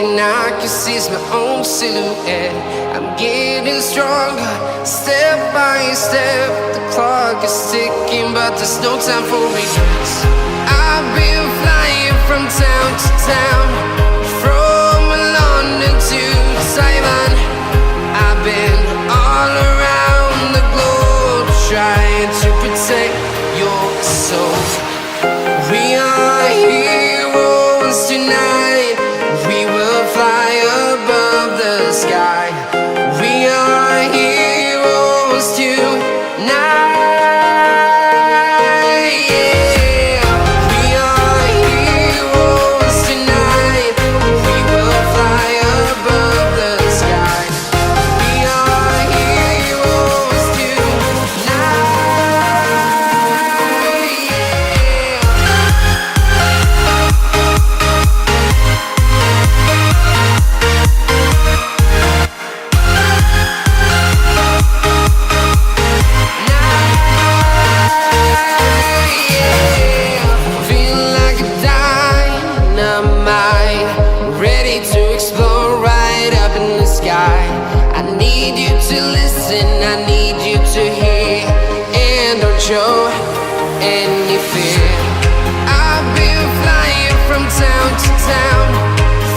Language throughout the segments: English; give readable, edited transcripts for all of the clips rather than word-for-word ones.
and I can see my own silhouette. I'm getting stronger, step by step. The clock is ticking, but there's no time for regrets. I've been flying from town to town, from London to Taiwan. I've been all around the globe, trying to protect your soul. We are heroes tonight. We will fly above the sky. We are heroes tonight. Show any fear. I've been flying from town to town,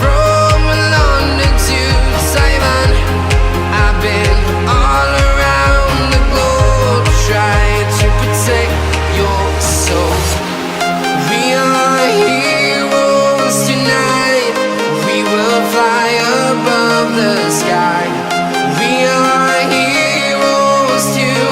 from London to Taiwan. I've been all around the globe, trying to protect your soul. We are heroes tonight. We will fly above the sky. We are heroes tonight.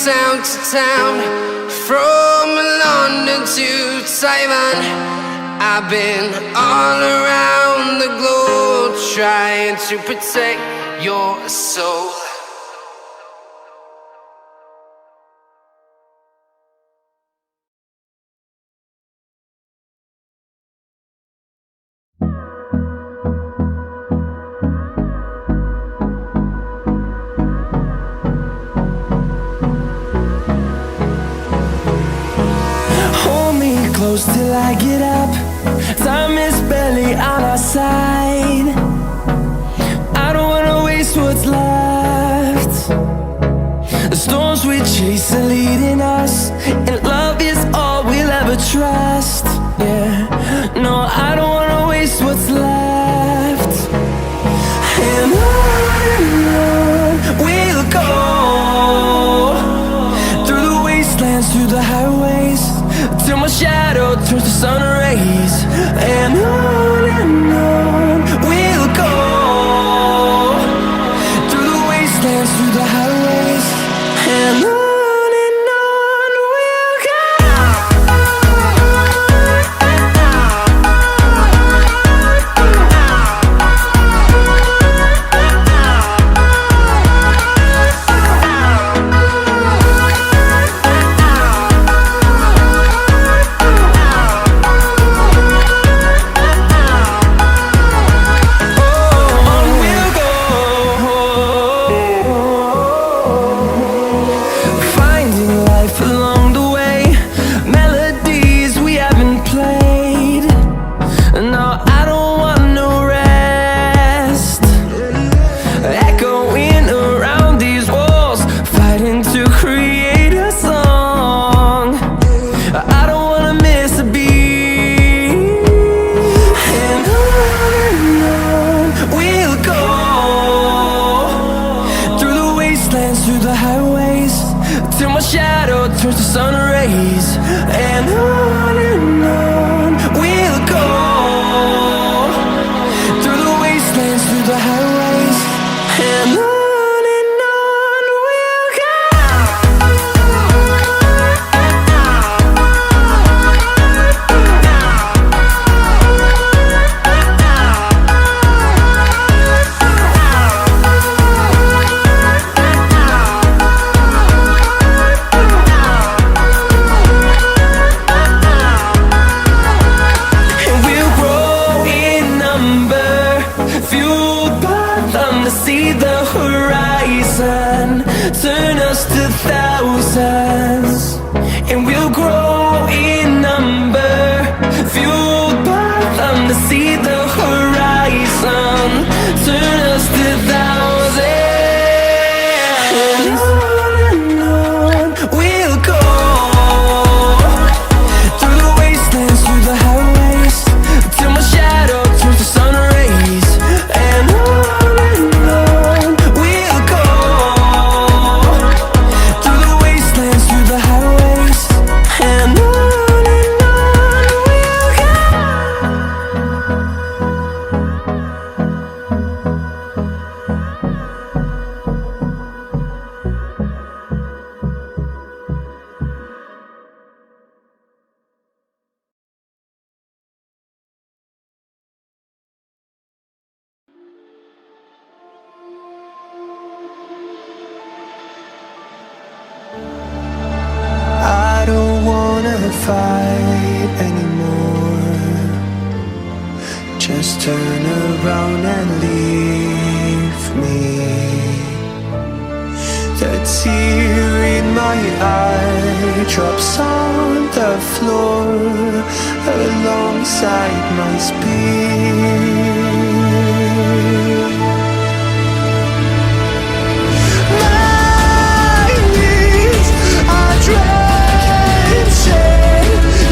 Town to town, from London to Taiwan. I've been all around the globe, trying to protect your soul. Close till I get up. Time is barely on our side. I don't wanna waste what's left. The storms we chase are leading us, and love is all we'll ever trust. Yeah, no, I don't wanna waste what's left. And on we'll go, through the wastelands, through the highways, till my shadow turns to sun rays. And on we'll go, through the wastelands, through the highways. And on we'll go. just turn around and leave me. The tear in my eye drops on the floor alongside my speed. My knees are drenching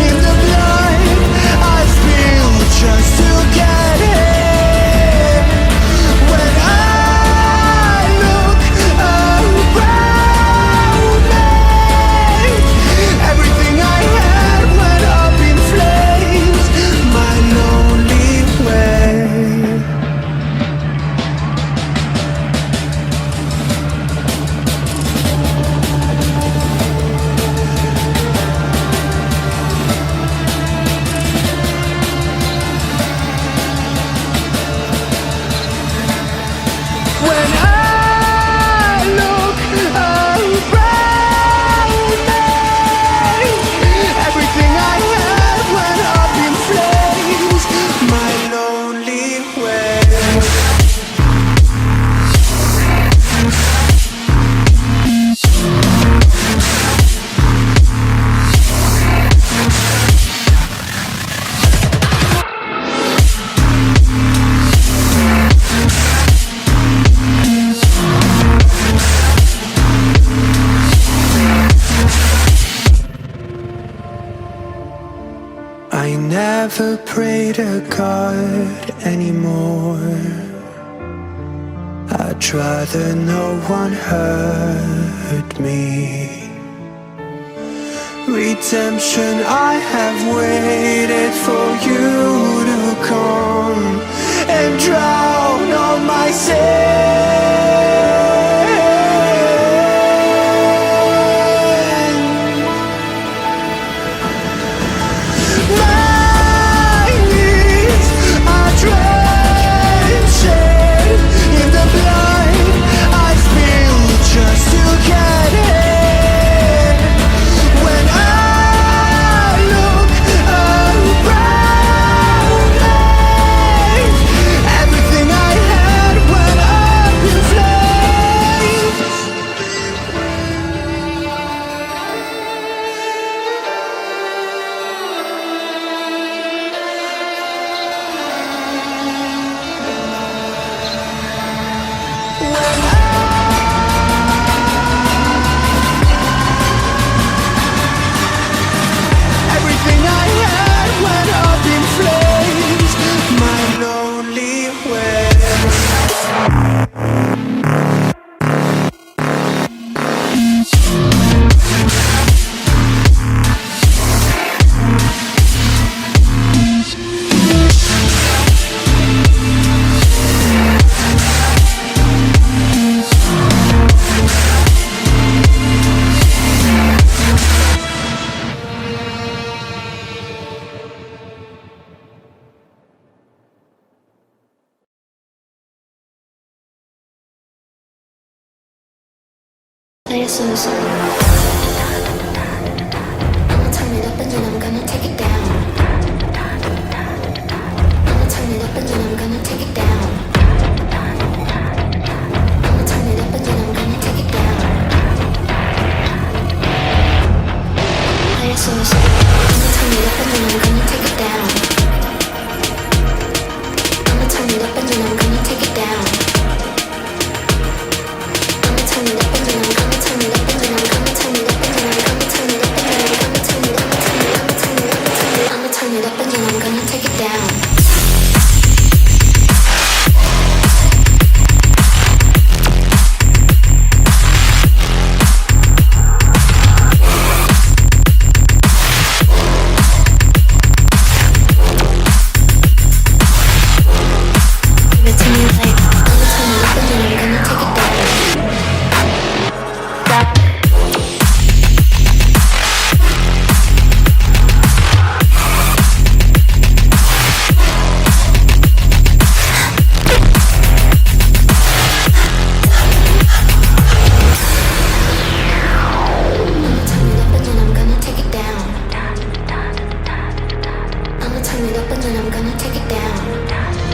in the blood I spill just to get here. When I look around me, everything I had went up in flames. My lonely way. When I look around me, everything I had went up in flames. My lonely way. I never pray to God anymore. I'd rather no one hurt me. Redemption, I have waited for you to come and drown all my sin. My knees are drenching in the blood I spill just to get here. When I look around me, everything I had went up in flames. Everything I had went up in flames. My lonely way. Play a slow song. I'ma turn it up and then I'm gonna take it down. I'ma turn it up and then I'm gonna take it down. I'ma turn it up and then I'm gonna take it down. Play a slow song. I'ma turn it up and then I'm gonna take it down. I'ma turn it up and then I'm gonna take it down. I'ma turn it up and then I'm gonna turn it up and then I'm gonna turn it up and then I'm gonna turn it up and then I'm gonna turn it up and then I'm gonna turn it up I'ma turn it up and then I'm gonna take it down. Give it to me like I'ma turn it up and then I'm gonna take it down. I'ma turn it up and then I'm gonna take it down.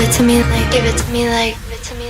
it to me like, give it to me like, give it to me